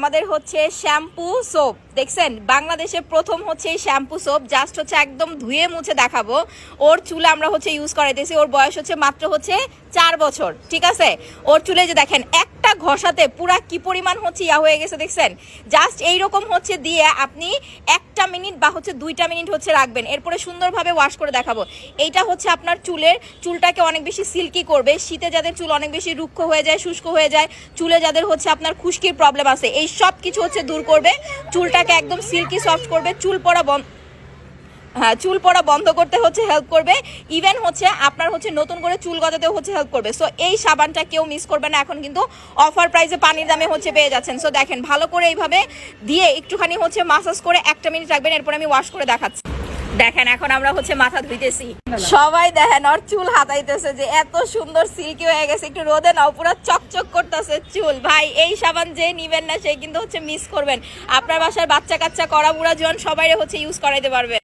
আমাদের হচ্ছে shampoo soap দেখছেন, বাংলাদেশে প্রথম হচ্ছে এই শ্যাম্পু সোপ। জাস্ট হচ্ছে একদম ধুয়ে মুছে দেখাবো। ওর চুলে আমরা হচ্ছে ইউজ করাইতেছি। ওর বয়স হচ্ছে মাত্র হচ্ছে 4 বছর, ঠিক আছে। ওর চুলে যে দেখেন একটা ঘষাতে পুরা কি পরিমাণ হচ্ছে ইয়া হয়ে গেছে দেখছেন। জাস্ট এইরকম হচ্ছে দিয়ে আপনি 1 মিনিট বা হচ্ছে 2 মিনিট হচ্ছে রাখবেন, এরপরে সুন্দরভাবে ওয়াশ করে দেখাবো। এইটা হচ্ছে আপনার চুলটাকে অনেক বেশি সিল্কি করবে। শীতে যাদের চুল অনেক বেশি রুক্ষ হয়ে যায়, শুষ্ক হয়ে যায়, চুলে যাদের হচ্ছে আপনার খুশকির প্রবলেম আছে, এই সব কিছু হচ্ছে দূর করবে। চুলটাকে একদম সিল্কি সফট করবে, চুল পড়া বন্ধ করতে হচ্ছে হেল্প করবে। ইভেন হচ্ছে আপনার হচ্ছে নতুন করে চুল গজাতেও হচ্ছে হেল্প করবে। সো এই সাবানটা কেউ মিস করবে না। এখন কিন্তু অফার প্রাইসে পানির দামে হচ্ছে পেয়ে যাচ্ছেন। সো দেখেন, ভালো করে এইভাবে দিয়ে একটুখানি হচ্ছে মাসাজ করে 1 মিনিট রাখবেন, এরপর আমি ওয়াশ করে দেখাচ্ছি। দেখেন এখন আমরা হচ্ছে মাথা ধুইতেছি, সবাই দেখেন ওর চুল হাতাইতেছে যে এত সুন্দর সিল্কি হয়ে গেছে। একটু রোদে নাও, পুরো চকচক করতেছে চুল। ভাই এই সাবান যে নিবেন না সে কিন্তু হচ্ছে মিস করবেন। আপনার বাসার বাচ্চা কাচ্চা, কড়া বুড়া জোয়ান সবাই হচ্ছে ইউজ করাইতে পারবে।